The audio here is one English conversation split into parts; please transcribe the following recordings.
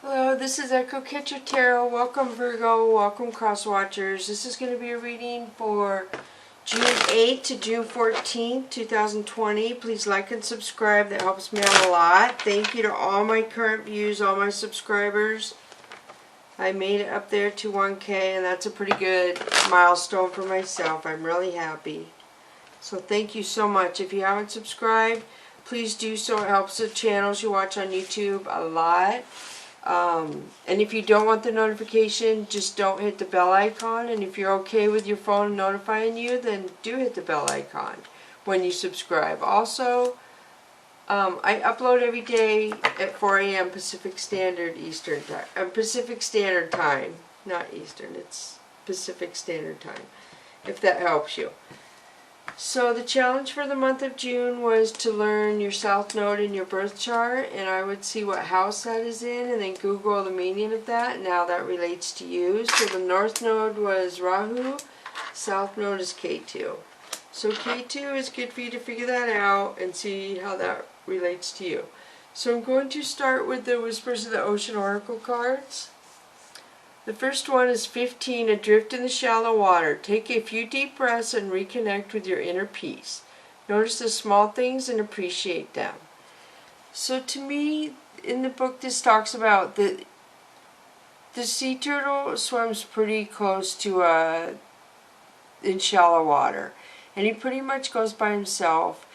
Hello, this is Echo Catcher Tarot. Welcome Virgo, welcome Cross Watchers. This is going to be a reading for June 8th to June 14th, 2020. Please like and subscribe. That helps me out a lot. Thank you to all my current views, all my subscribers. I made it up there to 1K, and that's a pretty good milestone for myself. I'm really happy. So thank you so much. If you haven't subscribed, please do so. It helps the channels you watch on YouTube a lot. And if you don't want the notification, just don't hit the bell icon. And if you're okay with your phone notifying you, then do hit the bell icon when you subscribe. Also, I upload every day at 4 a.m. Pacific Standard Eastern Time. Pacific Standard Time, not Eastern. It's Pacific Standard Time, if that helps you. So the challenge for the month of June was to learn your South Node in your birth chart, and I would see what house that is in and then Google the meaning of that and how that relates to you. So the North Node was Rahu, South Node is K2. So K2 is good for you to figure that out and see how that relates to you. So I'm going to start with the Whispers of the Ocean Oracle cards. The first one is 15, Adrift in the Shallow Water. Take a few deep breaths and reconnect with your inner peace. Notice the small things and appreciate them. So to me, in the book, this talks about the sea turtle swims pretty close to in shallow water. And he pretty much goes by himself.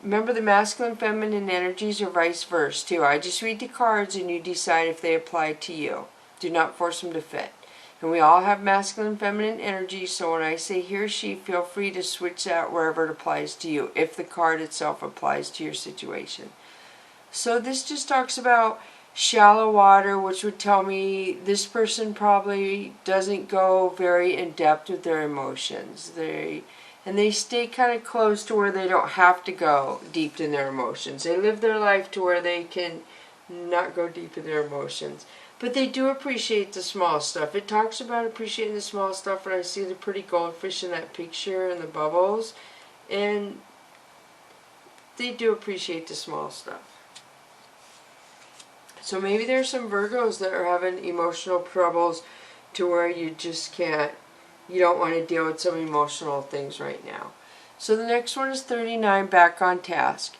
Remember, the masculine and feminine energies are vice versa too. I just read the cards and you decide if they apply to you. Do not force them to fit. And we all have masculine and feminine energy, so when I say he or she, feel free to switch that wherever it applies to you, if the card itself applies to your situation. So this just talks about shallow water, which would tell me this person probably doesn't go very in depth with their emotions. They stay kind of close to where they don't have to go deep in their emotions. They live their life to where they can not go deep in their emotions. But they do appreciate the small stuff. It talks about appreciating the small stuff, and I see the pretty goldfish in that picture and the bubbles. And they do appreciate the small stuff. So maybe there's some Virgos that are having emotional troubles to where you just can't, you don't want to deal with some emotional things right now. So the next one is 39, Back on Task.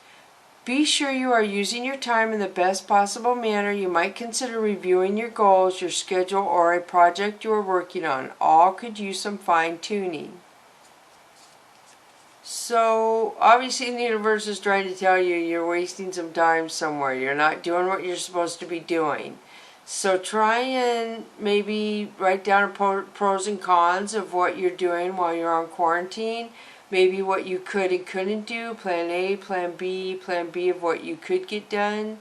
Be sure you are using your time in the best possible manner. You might consider reviewing your goals, your schedule, or a project you are working on. All could use some fine-tuning. So, obviously the universe is trying to tell you you're wasting some time somewhere. You're not doing what you're supposed to be doing. So try and maybe write down pros and cons of what you're doing while you're on quarantine. Maybe what you could and couldn't do, plan A, plan B of what you could get done.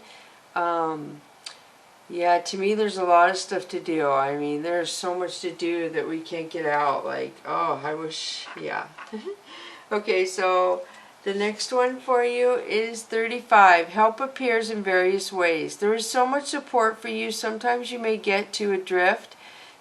Yeah, to me there's a lot of stuff to do. I mean, there's so much to do that we can't get out. Like, oh, I wish, yeah. Okay, so the next one for you is 35. Help appears in various ways. There is so much support for you. Sometimes you may get to adrift,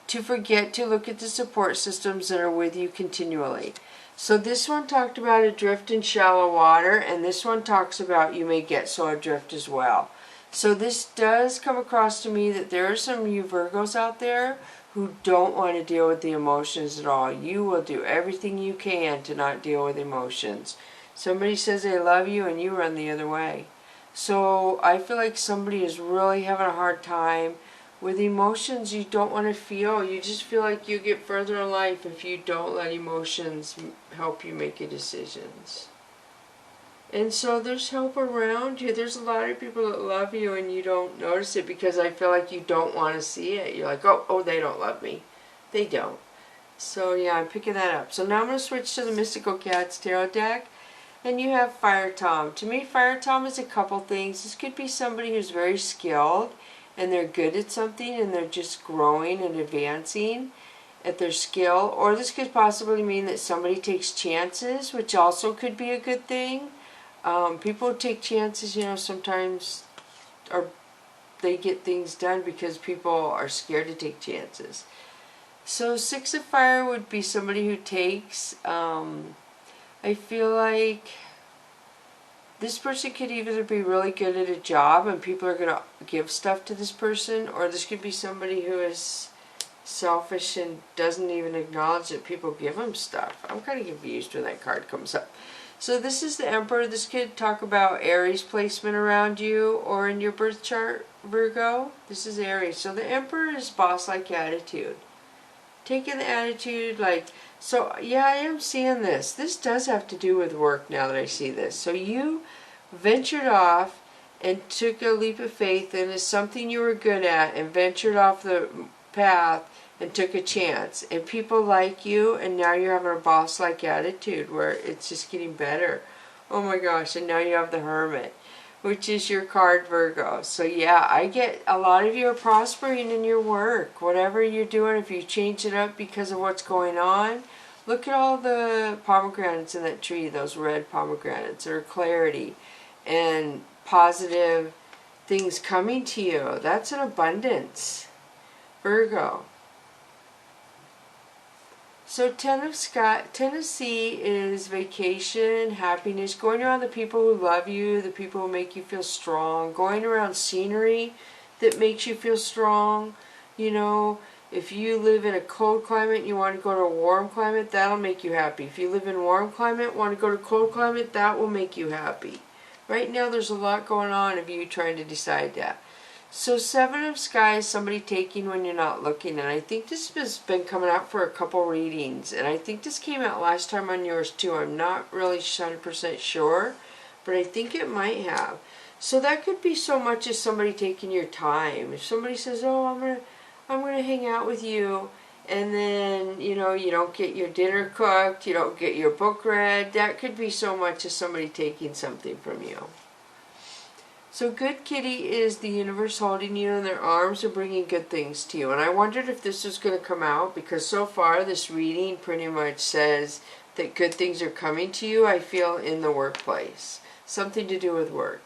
to forget to look at the support systems that are with you continually. So this one talked about adrift in shallow water, and this one talks about you may get so adrift as well. So this does come across to me that there are some of you Virgos out there who don't want to deal with the emotions at all. You will do everything you can to not deal with emotions. Somebody says they love you and you run the other way. So I feel like somebody is really having a hard time with emotions you don't want to feel. You just feel like you get further in life if you don't let emotions help you make your decisions. And so there's help around you. There's a lot of people that love you and you don't notice it because I feel like you don't want to see it. You're like, oh, they don't love me. They don't. So yeah, I'm picking that up. So now I'm going to switch to the Mystical Cats Tarot deck. And you have Fire Tom. To me, Fire Tom is a couple things. This could be somebody who's very skilled and they're good at something and they're just growing and advancing at their skill. Or this could possibly mean that somebody takes chances, which also could be a good thing. People who take chances, you know, sometimes they get things done because people are scared to take chances. So 6 of Fire would be somebody who takes, I feel like this person could either be really good at a job and people are going to give stuff to this person, or this could be somebody who is selfish and doesn't even acknowledge that people give them stuff. I'm kind of confused when that card comes up. So this is the Emperor. This could talk about Aries placement around you or in your birth chart, Virgo. This is Aries. So the Emperor is boss-like attitude. Taking the attitude like, so yeah, I am seeing this. This does have to do with work now that I see this. So you ventured off and took a leap of faith into something you were good at and ventured off the path and took a chance. And people like you, and now you're having a boss-like attitude where it's just getting better. Oh my gosh, and now you have the Hermit, which is your card, Virgo. So yeah, I get a lot of you are prospering in your work. Whatever you're doing, if you change it up because of what's going on, look at all the pomegranates in that tree, those red pomegranates, or clarity and positive things coming to you. That's an abundance, Virgo. So Tennessee is vacation, happiness, going around the people who love you, the people who make you feel strong, going around scenery that makes you feel strong. You know, if you live in a cold climate and you want to go to a warm climate, that'll make you happy. If you live in a warm climate, want to go to cold climate, that will make you happy. Right now there's a lot going on of you trying to decide that. So Seven of Sky is somebody taking when you're not looking, and I think this has been coming out for a couple readings, and I think this came out last time on yours too. I'm not really 100% sure, but I think it might have. So that could be so much as somebody taking your time. If somebody says, oh, I'm gonna hang out with you, and then, you know, you don't get your dinner cooked, you don't get your book read, that could be so much as somebody taking something from you. So good kitty is the universe holding you in their arms and bringing good things to you. And I wondered if this was going to come out, because so far this reading pretty much says that good things are coming to you, I feel, in the workplace. Something to do with work.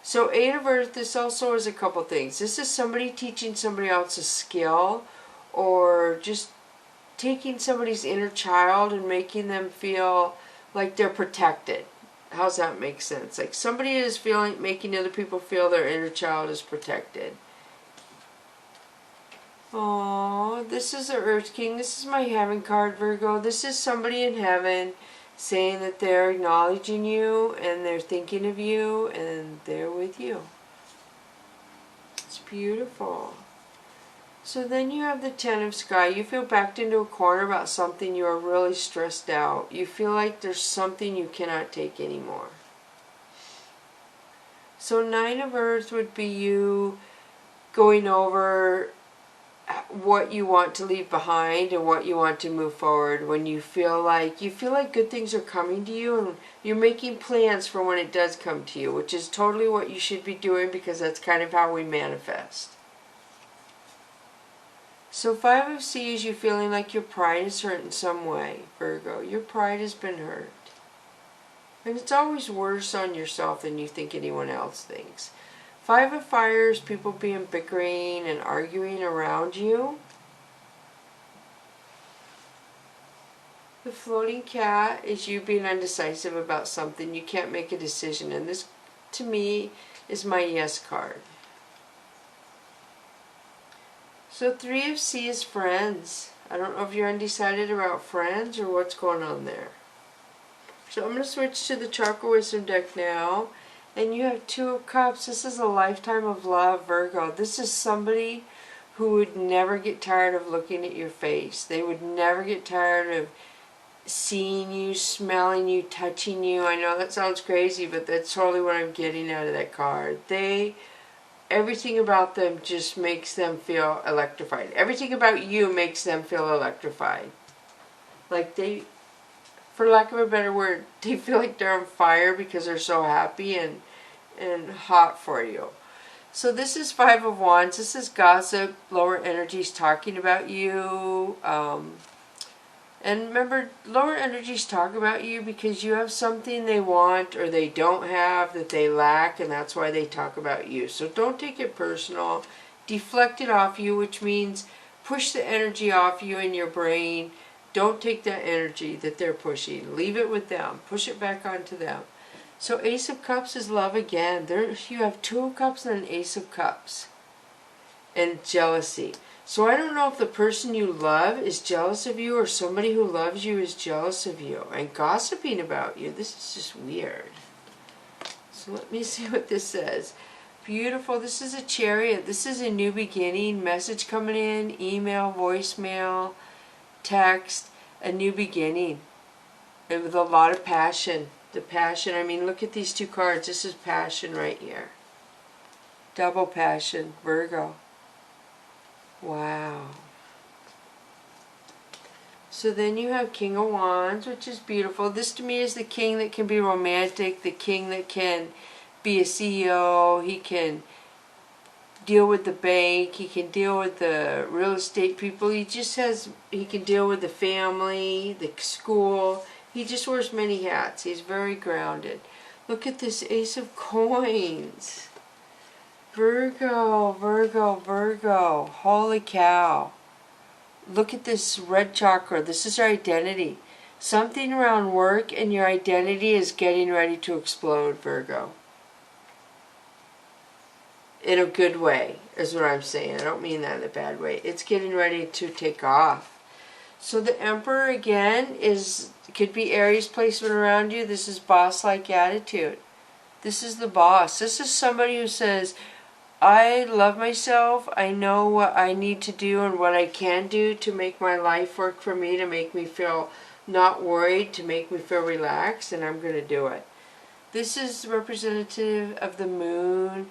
So Eight of Earth, this also is a couple things. This is somebody teaching somebody else a skill, or just taking somebody's inner child and making them feel like they're protected. How's that make sense? Like somebody is making other people feel their inner child is protected. Oh, this is the Earth King. This is my Heaven card, Virgo. This is somebody in heaven saying that they're acknowledging you and they're thinking of you and they're with you. It's beautiful. So then you have the Ten of Sky. You feel backed into a corner about something. You are really stressed out. You feel like there's something you cannot take anymore. So Nine of Earth would be you going over what you want to leave behind and what you want to move forward when you feel like good things are coming to you, and you're making plans for when it does come to you, which is totally what you should be doing, because that's kind of how we manifest. So Five of Sea is you feeling like your pride is hurt in some way, Virgo. Your pride has been hurt. And it's always worse on yourself than you think anyone else thinks. Five of Fire is people being bickering and arguing around you. The Floating Cat is you being undecisive about something. You can't make a decision. And this, to me, is my Yes card. So Three of Sea is friends. I don't know if you're undecided about friends or what's going on there. So I'm going to switch to the Chakra Wisdom deck now. And you have Two of Cups. This is a lifetime of love, Virgo. This is somebody who would never get tired of looking at your face. They would never get tired of seeing you, smelling you, touching you. I know that sounds crazy, but that's totally what I'm getting out of that card. Everything about them just makes them feel electrified. Everything about you makes them feel electrified. Like for lack of a better word, they feel like they're on fire because they're so happy and hot for you. So this is Five of Wands. This is gossip, lower energies talking about you. And remember, lower energies talk about you because you have something they want or they don't have that they lack, and that's why they talk about you. So don't take it personal. Deflect it off you, which means push the energy off you in your brain. Don't take that energy that they're pushing. Leave it with them. Push it back onto them. So Ace of Cups is love again. There you have Two of Cups and an Ace of Cups. And jealousy. So I don't know if the person you love is jealous of you or somebody who loves you is jealous of you and gossiping about you. This is just weird. So let me see what this says. Beautiful. This is a Chariot. This is a new beginning. Message coming in, email, voicemail, text, a new beginning. And with a lot of passion. The passion, I mean, look at these two cards. This is passion right here. Double passion, Virgo. Wow. So then you have King of Wands, which is beautiful. This to me is the king that can be romantic, the king that can be a CEO, he can deal with the bank, he can deal with the real estate people, he can deal with the family, the school. He just wears many hats. He's very grounded. Look at this Ace of Coins. Virgo, Virgo, Virgo. Holy cow. Look at this red chakra. This is our identity. Something around work and your identity is getting ready to explode, Virgo. In a good way, is what I'm saying. I don't mean that in a bad way. It's getting ready to take off. So the Emperor again could be Aries placement around you. This is boss-like attitude. This is the boss. This is somebody who says, I love myself. I know what I need to do and what I can do to make my life work for me, to make me feel not worried, to make me feel relaxed, and I'm going to do it. This is representative of the moon.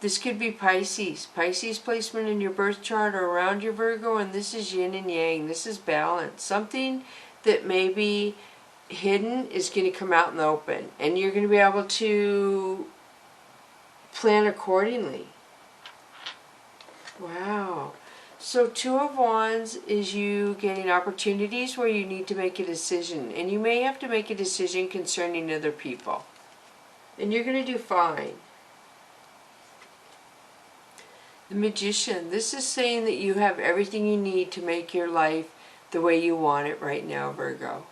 This could be Pisces. Pisces placement in your birth chart or around your Virgo, and this is yin and yang. This is balance. Something that may be hidden is going to come out in the open, and you're going to be able to plan accordingly. Wow. So Two of Wands is you getting opportunities where you need to make a decision, and you may have to make a decision concerning other people, and you're going to do fine. The Magician. This is saying that you have everything you need to make your life the way you want it right now, Virgo.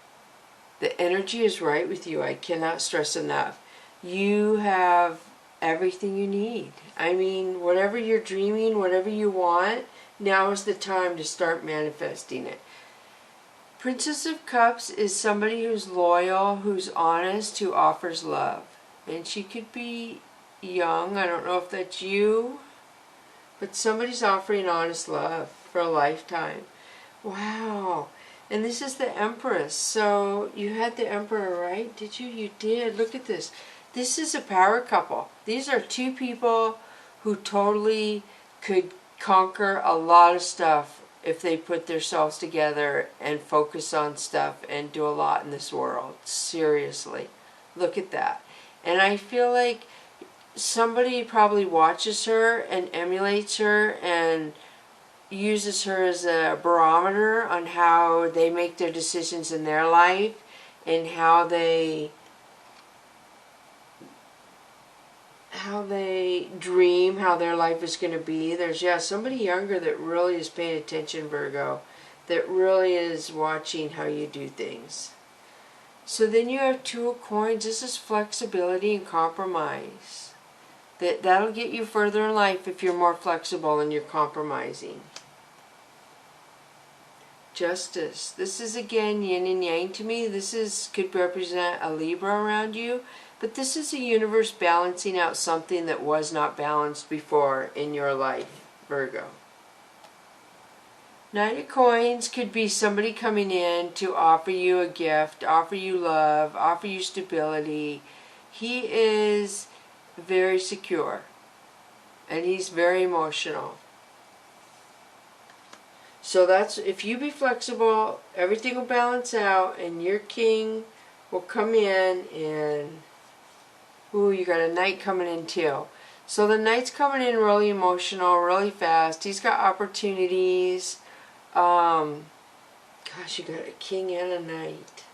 The energy is right with you. I cannot stress enough. You have everything you need. I mean, whatever you're dreaming, whatever you want, now is the time to start manifesting it. Princess of Cups is somebody who's loyal, who's honest, who offers love. And she could be young. I don't know if that's you. But somebody's offering honest love for a lifetime. Wow. And this is the Empress. So you had the Emperor, right? Did you? You did. Look at this. This is a power couple. These are two people who totally could conquer a lot of stuff if they put themselves together and focus on stuff and do a lot in this world. Seriously. Look at that. And I feel like somebody probably watches her and emulates her and uses her as a barometer on how they make their decisions in their life and how they dream how their life is going to be. There's somebody younger that really is paying attention, Virgo, that really is watching how you do things. So then you have Two of Coins. This is flexibility and compromise. That'll get you further in life if you're more flexible and you're compromising. Justice. This is again yin and yang to me. This could represent a Libra around you, but this is a universe balancing out something that was not balanced before in your life, Virgo. Knight of Coins could be somebody coming in to offer you a gift, offer you love, offer you stability. He is very secure and he's very emotional. So that's, if you be flexible, everything will balance out and your king will come in. And ooh, you got a Knight coming in too. So the Knight's coming in really emotional, really fast. He's got opportunities. Gosh, you got a king and a Knight.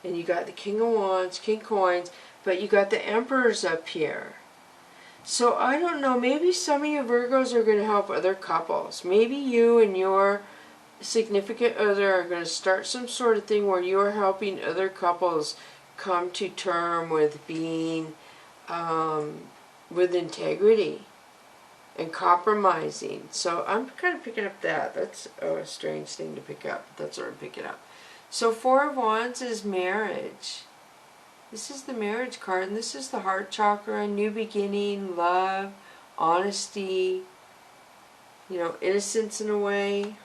And you got the King of Wands, King Coins, but you got the Emperors up here. So I don't know, maybe some of you Virgos are going to help other couples. Maybe you and your significant other are going to start some sort of thing where you're helping other couples come to term with being with integrity and compromising. So I'm kind of picking up that. That's a strange thing to pick up. That's what I'm picking up. So Four of Wands is marriage. This is the marriage card, and this is the heart chakra, new beginning, love, honesty, you know, innocence in a way.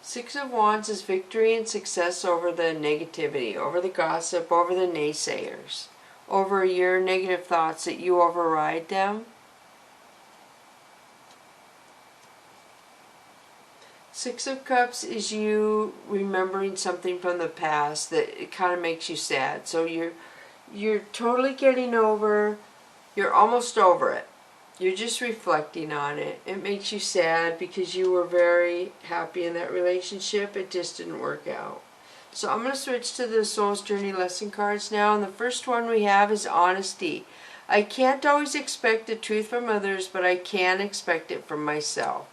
Six of Wands is victory and success over the negativity, over the gossip, over the naysayers, over your negative thoughts, that you override them. Six of Cups is you remembering something from the past that it kind of makes you sad. So you're totally getting over, you're almost over it. You're just reflecting on it. It makes you sad because you were very happy in that relationship. It just didn't work out. So I'm going to switch to the Soul's Journey lesson cards now. And the first one we have is honesty. I can't always expect the truth from others, but I can expect it from myself.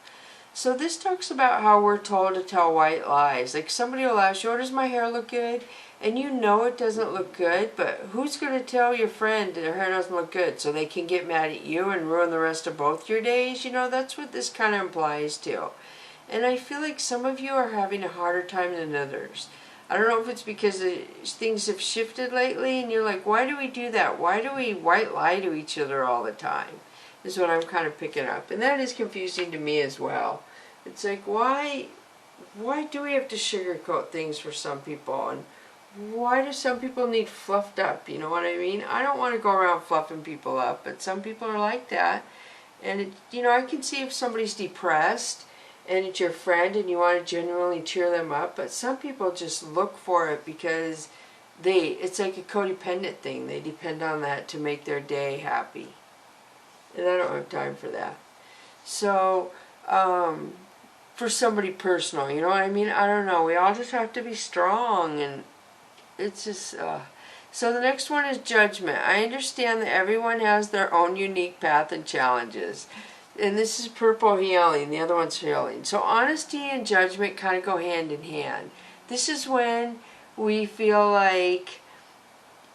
So this talks about how we're told to tell white lies. Like somebody will ask you, oh, does my hair look good? And you know it doesn't look good, but who's going to tell your friend their hair doesn't look good so they can get mad at you and ruin the rest of both your days? You know, that's what this kind of implies to. And I feel like some of you are having a harder time than others. I don't know if it's because things have shifted lately and you're like, why do we do that? Why do we white lie to each other all the time? Is what I'm kind of picking up. And that is confusing to me as well. It's like, why do we have to sugarcoat things for some people? And why do some people need fluffed up? You know what I mean? I don't want to go around fluffing people up, but some people are like that. And, you know, I can see if somebody's depressed and it's your friend and you want to genuinely cheer them up, but some people just look for it because it's like a codependent thing. They depend on that to make their day happy. And I don't have time for that. So, for somebody personal, you know what I mean? I don't know. We all just have to be strong, and it's just, So the next one is judgment. I understand that everyone has their own unique path and challenges. And this is purple healing. The other one's healing. So honesty and judgment kind of go hand in hand. This is when we feel like,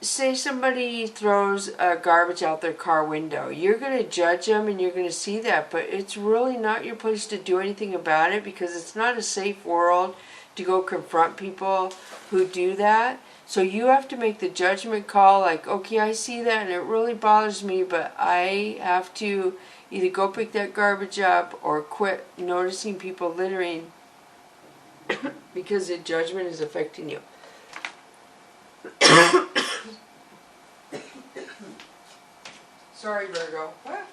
say somebody throws garbage out their car window. You're going to judge them and you're going to see that, but it's really not your place to do anything about it because it's not a safe world to go confront people who do that. So you have to make the judgment call like, okay, I see that and it really bothers me, but I have to either go pick that garbage up or quit noticing people littering because the judgment is affecting you. Sorry, Virgo. What?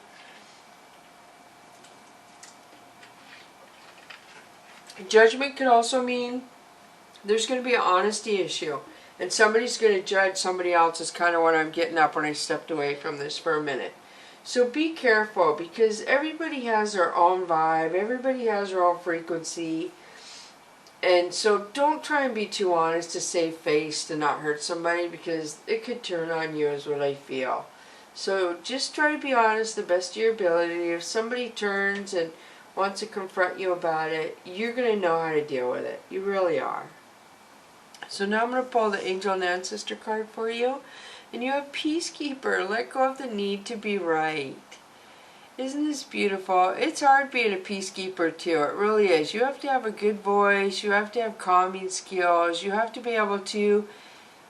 Judgment could also mean there's going to be an honesty issue. And somebody's going to judge somebody else is kind of what I'm getting up when I stepped away from this for a minute. So be careful because everybody has their own vibe. Everybody has their own frequency. And so don't try and be too honest to save face to not hurt somebody because it could turn on you is what I feel. So just try to be honest the best of your ability. If somebody turns and wants to confront you about it, you're going to know how to deal with it. You really are. So now I'm going to pull the Angel and Ancestor card for you. And you have Peacekeeper. Let go of the need to be right. Isn't this beautiful? It's hard being a peacekeeper too. It really is. You have to have a good voice. You have to have calming skills. You have to be able to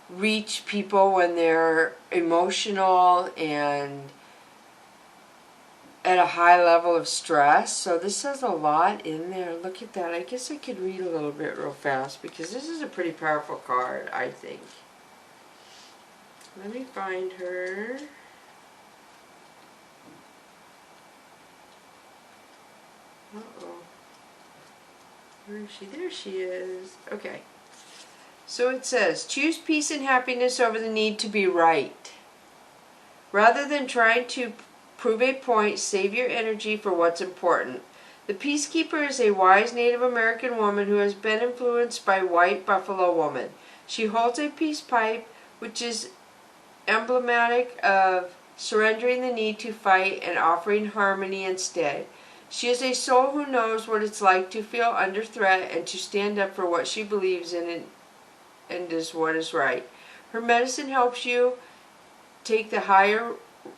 reach people when they're emotional and at a high level of stress. So this says a lot in there. Look at that. I guess I could read a little bit real fast because this is a pretty powerful card, I think. Let me find her. Uh-oh. Where is she? There she is. Okay. So it says, choose peace and happiness over the need to be right. Rather than trying to prove a point, save your energy for what's important. The Peacekeeper is a wise Native American woman who has been influenced by white Buffalo woman. She holds a peace pipe, which is emblematic of surrendering the need to fight and offering harmony instead. She is a soul who knows what it's like to feel under threat and to stand up for what she believes in and does what is right. Her medicine helps you take the higher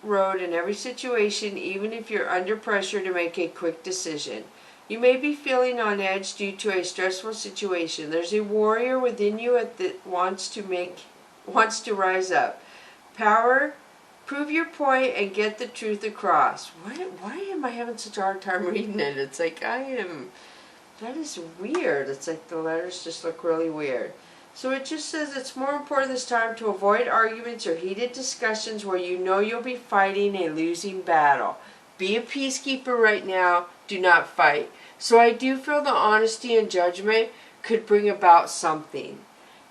road in every situation, even if you're under pressure to make a quick decision. You may be feeling on edge due to a stressful situation. There's a warrior within you that wants to rise up. Power, prove your point and get the truth across. Why am I having such a hard time reading it? It's like that is weird. It's like the letters just look really weird. So it just says it's more important this time to avoid arguments or heated discussions where you know you'll be fighting a losing battle. Be a peacekeeper right now. Do not fight. So I do feel the honesty and judgment could bring about something.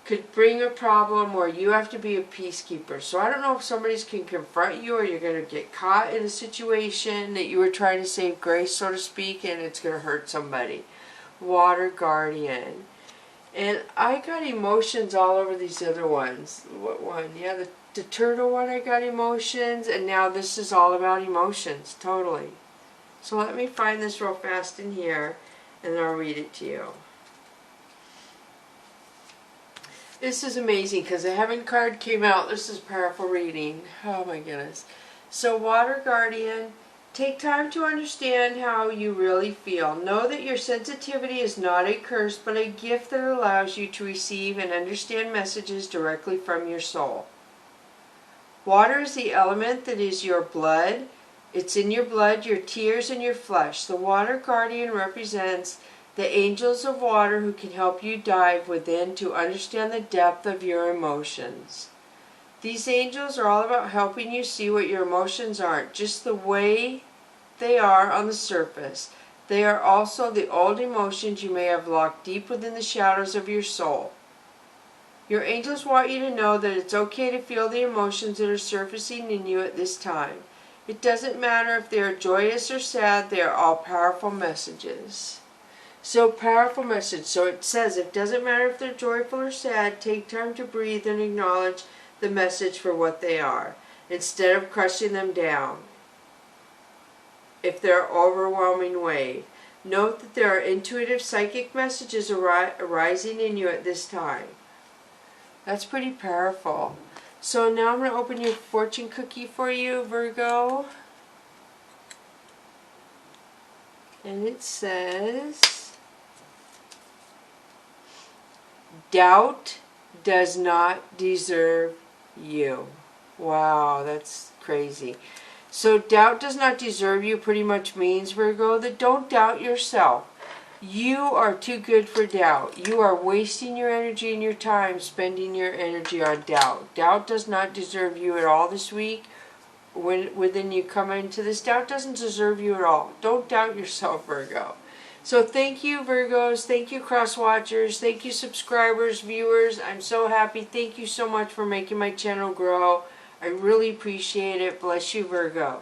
Could bring a problem where you have to be a peacekeeper. So I don't know if somebody's can confront you or you're going to get caught in a situation that you were trying to save grace, so to speak, and it's going to hurt somebody. Water Guardian. And I got emotions all over these other ones. What one? Yeah, the turtle one I got emotions, and now this is all about emotions, totally. So let me find this real fast in here, and then I'll read it to you. This is amazing because the Heaven card came out. This is powerful reading. Oh my goodness. So Water Guardian, take time to understand how you really feel. Know that your sensitivity is not a curse, but a gift that allows you to receive and understand messages directly from your soul. Water is the element that is your blood. It's in your blood, your tears, and your flesh. The Water Guardian represents the angels of water who can help you dive within to understand the depth of your emotions. These angels are all about helping you see what your emotions aren't just the way they are on the surface. They are also the old emotions you may have locked deep within the shadows of your soul. Your angels want you to know that it's okay to feel the emotions that are surfacing in you at this time. It doesn't matter if they are joyous or sad, they are all powerful messages. So powerful message. So it says it doesn't matter if they're joyful or sad, take time to breathe and acknowledge the message for what they are, instead of crushing them down. If they're an overwhelming wave, note that there are intuitive psychic messages arising in you at this time. That's pretty powerful. So now I'm going to open your fortune cookie for you, Virgo. And it says, doubt does not deserve you. Wow, that's crazy. So doubt does not deserve you pretty much means, Virgo, that don't doubt yourself. You are too good for doubt. You are wasting your energy and your time spending your energy on doubt. Doubt does not deserve you at all this week. When you come into this, doubt doesn't deserve you at all. Don't doubt yourself, Virgo. So thank you, Virgos. Thank you, Cross Watchers. Thank you, subscribers, viewers. I'm so happy. Thank you so much for making my channel grow. I really appreciate it. Bless you, Virgo.